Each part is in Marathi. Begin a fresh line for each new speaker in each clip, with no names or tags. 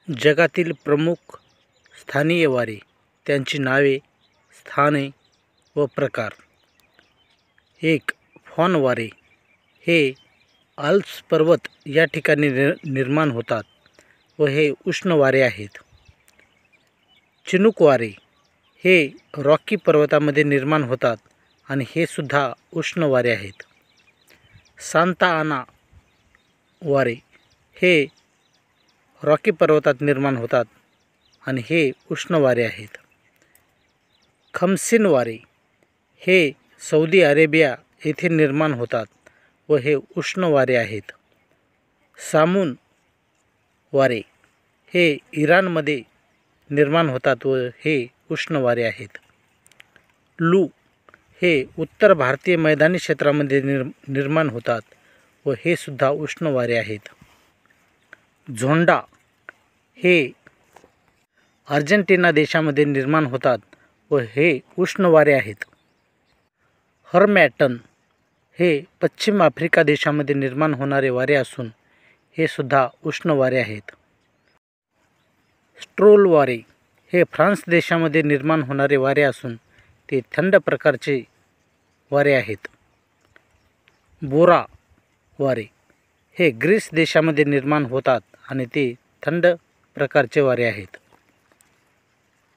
जगातील प्रमुख स्थानीय वारे, त्यांची नावे, स्थाने व प्रकार. 1. फॉन वारे हे आल्प्स पर्वत या ठिकाणी निर्माण होतात व हे उष्ण वारे आहेत. चिनूक वारे हे रॉकी पर्वतामध्ये निर्माण होतात आणि हे सुद्धा उष्ण वारे आहेत. सांता आना वारे हे रॉकी पर्वतात निर्माण होतात आणि हे उष्ण वारे आहेत. खमसिन वारे हे सौदी अरेबिया येथे निर्माण होतात व हे उष्ण वारे आहेत. सामून वारे हे इराणमध्ये निर्माण होतात व हे उष्ण वारे आहेत. लू हे उत्तर भारतीय मैदानी क्षेत्रामध्ये निर्माण होतात व हे सुद्धा उष्ण वारे आहेत. झोंडा हे अर्जेंटिना देशामध्ये निर्माण होतात व हे उष्ण वारे आहेत. हरमॅटन हे पश्चिम आफ्रिका देशामध्ये निर्माण होणारे वारे असून हे सुद्धा उष्ण वारे आहेत. स्ट्रोल वारे हे फ्रान्स देशामध्ये निर्माण होणारे वारे असून ते थंड प्रकारचे वारे आहेत. बोरा वारे हे ग्रीस देशामध्ये निर्माण होतात आणि ते थंड प्रकारचे वारे आहेत.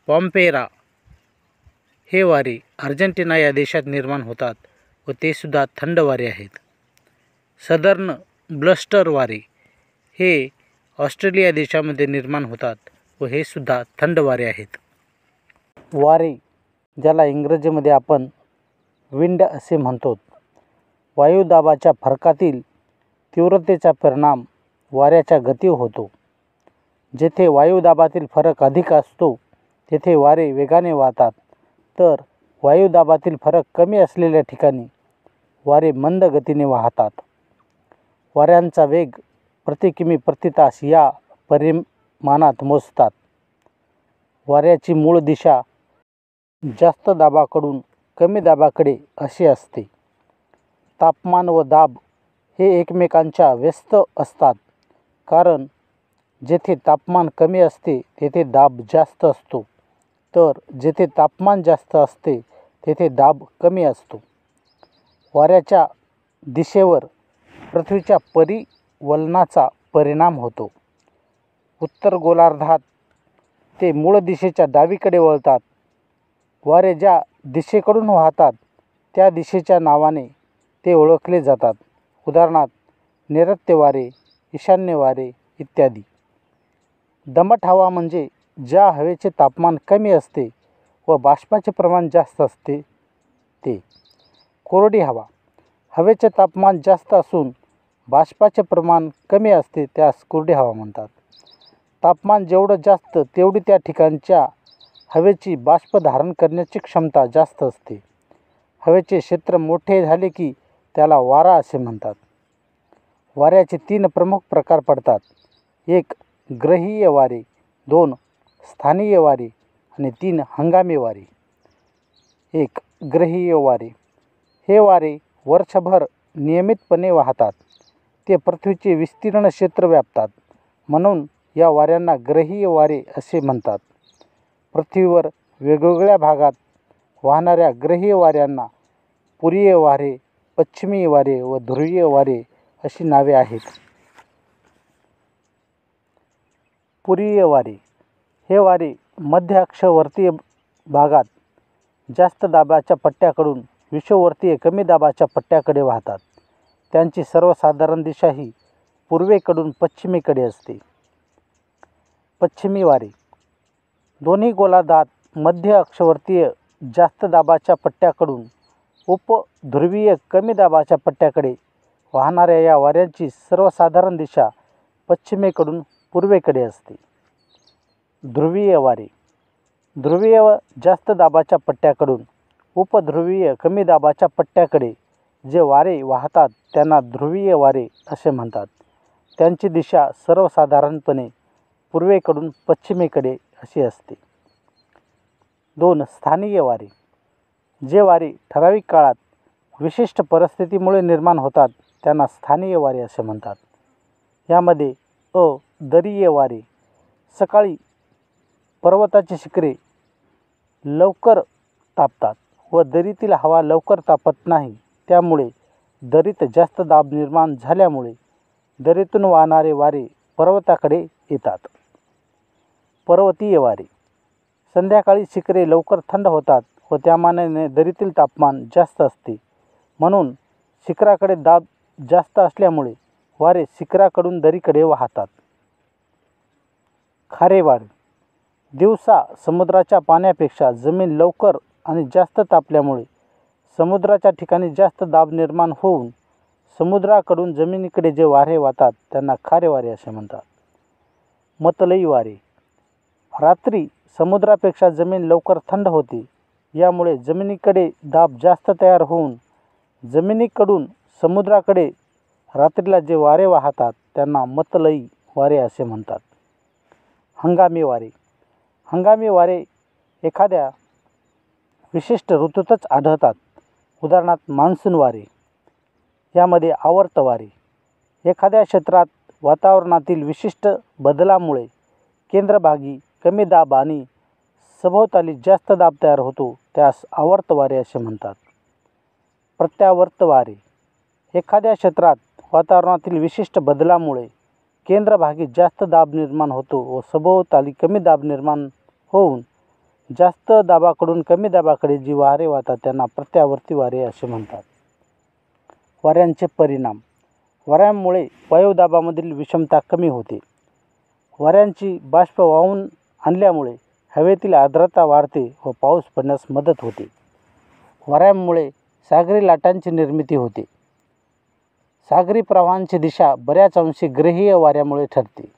पॉम्पेरा हे वारे अर्जेंटिना या देशात निर्माण होतात व ते सुद्धा थंड वारे आहेत. सदर्न ब्लस्टर वारे हे ऑस्ट्रेलिया देशामध्ये निर्माण होतात व हे सुद्धा थंड वारे आहेत. वारे ज्याला इंग्रजीमध्ये आपण विंड असे म्हणतो, वायुदाबाच्या फरकातील तीव्रतेचा परिणाम वाऱ्याच्या गतीवर होतो. जेथे वायुदाबातील फरक अधिक असतो तेथे वारे वेगाने वाहतात, तर वायुदाबातील फरक कमी असलेल्या ठिकाणी वारे मंद गतीने वाहतात. वाऱ्यांचा वेग प्रति किमी प्रति तास या परिमाणात मोजतात. वाऱ्याची मूळ दिशा जास्त दाबाकडून कमी दाबाकडे अशी असते. तापमान व दाब हे एकमेकांच्या व्यस्त असतात, कारण जेथे तापमान कमी असते तेथे दाब जास्त असतो, तर जेथे तापमान जास्त असते तेथे दाब कमी असतो. वाऱ्याच्या दिशेवर पृथ्वीच्या परिवलनाचा परिणाम होतो. उत्तर गोलार्धात ते मूळ दिशेच्या डावीकडे वळतात. वारे ज्या दिशेकडून वाहतात त्या दिशेच्या नावाने ते ओळखले जातात. उदाहरणार्थ नैऋत्य वारे, ईशान्य वारे इत्यादी. दमट हवा म्हणजे ज्या हवेचे तापमान कमी असते व बाष्पाचे प्रमाण जास्त असते ते. कोरडी हवा हवेचे तापमान जास्त असून बाष्पाचे प्रमाण कमी असते त्यास कोरडी हवा म्हणतात. तापमान जेवढं जास्त तेवढी त्या ठिकाणच्या हवेची बाष्प धारण करण्याची क्षमता जास्त असते. हवेचे क्षेत्र मोठे झाले की त्याला वारा असे म्हणतात. वाऱ्याचे 3 प्रमुख प्रकार पडतात. 1. ग्रहीय वारे, 2. स्थानीय वारे आणि 3. हंगामी वारे. 1. ग्रहीय वारे हे वारे वर्षभर नियमितपणे वाहतात. ते पृथ्वीचे विस्तीर्ण क्षेत्र व्यापतात, म्हणून या वाऱ्यांना ग्रहीय वारे असे म्हणतात. पृथ्वीवर वेगवेगळ्या भागात वाहणाऱ्या ग्रहीय वाऱ्यांना पूर्वीय वारे, पश्चिमी वारे व ध्रुवीय वारे अशी नावे आहेत. पूर्वीय वारे हे वारे मध्य अक्षवर्तीय भागात जास्त दाबाच्या पट्ट्याकडून विषुववर्तीय कमी दाबाच्या पट्ट्याकडे वाहतात. त्यांची सर्वसाधारण दिशा ही पूर्वेकडून पश्चिमेकडे असते. पश्चिमी वारे दोन्ही गोलार्धात मध्य अक्षवर्तीय जास्त दाबाच्या पट्ट्याकडून उपध्रुवीय कमी दाबाच्या पट्ट्याकडे वाहणाऱ्या या वाऱ्यांची सर्वसाधारण दिशा पश्चिमेकडून पूर्वेकडे असते. ध्रुवीय वारे ध्रुवीय व जास्त दाबाच्या पट्ट्याकडून उपध्रुवीय कमी दाबाच्या पट्ट्याकडे जे वारे वाहतात त्यांना ध्रुवीय वारे असे म्हणतात. त्यांची दिशा सर्वसाधारणपणे पूर्वेकडून पश्चिमेकडे अशी असते. 2. स्थानीय वारे जे वारे ठराविक काळात विशिष्ट परिस्थितीमुळे निर्माण होतात त्यांना स्थानीय वारे असे म्हणतात. यामध्ये दरीय वारे सकाळी पर्वताची शिखरे लवकर तापतात व दरीतील हवा लवकर तापत नाही. त्यामुळे दरीत जास्त दाब निर्माण झाल्यामुळे दरीतून वाहणारे वारे पर्वताकडे येतात. पर्वतीय वारे. संध्याकाळी शिखरे लवकर थंड होतात व त्या मानाने दरीतील तापमान जास्त असते. म्हणून शिखराकडे दाब जास्त असल्यामुळे वारे शिखराकडून दरीकडे वाहतात. खारे वारे. दिवसा समुद्राच्या पाण्यापेक्षा जमीन लवकर आणि जास्त तापल्यामुळे समुद्राच्या ठिकाणी जास्त दाब निर्माण होऊन समुद्राकडून जमिनीकडे जे वारे वाहतात त्यांना खारे वारे असे म्हणतात. मतलई वारे. रात्री समुद्रापेक्षा जमीन लवकर थंड होते. यामुळे जमिनीकडे दाब जास्त तयार होऊन जमिनीकडून समुद्राकडे रात्रीला जे वारे वाहतात त्यांना मतलई वारे असे म्हणतात. हंगामी वारे. हंगामी वारे एखाद्या विशिष्ट ऋतूतच आढळतात. उदाहरणार्थ मान्सून वारे. यामध्ये आवर्त वारे. एखाद्या क्षेत्रात वातावरणातील विशिष्ट बदलामुळे केंद्रभागी कमी दाब आणि सभोवताली जास्त दाब तयार होतो त्यास आवर्त वारे असे म्हणतात. प्रत्यावर्त वारे. एखाद्या क्षेत्रात वातावरणातील विशिष्ट बदलामुळे केंद्रभागी जास्त दाब निर्माण होतो व सभोवताली कमी दाब निर्माण होऊन जास्त दाबाकडून कमी दाबाकडे जी वारे वाहतात त्यांना प्रत्यावर्ती वारे असे म्हणतात. वाऱ्यांचे परिणाम. वाऱ्यांमुळे वायुदाबामधील विषमता कमी होते. वाऱ्यांची बाष्प वाहून आणल्यामुळे हवेतील आर्द्रता वाढते व पाऊस पडण्यास मदत होते. वाऱ्यांमुळे सागरी लाटांची निर्मिती होते. सागरी प्रवाहांची दिशा बऱ्याच अंशी ग्रहीय वाऱ्यामुळे ठरते.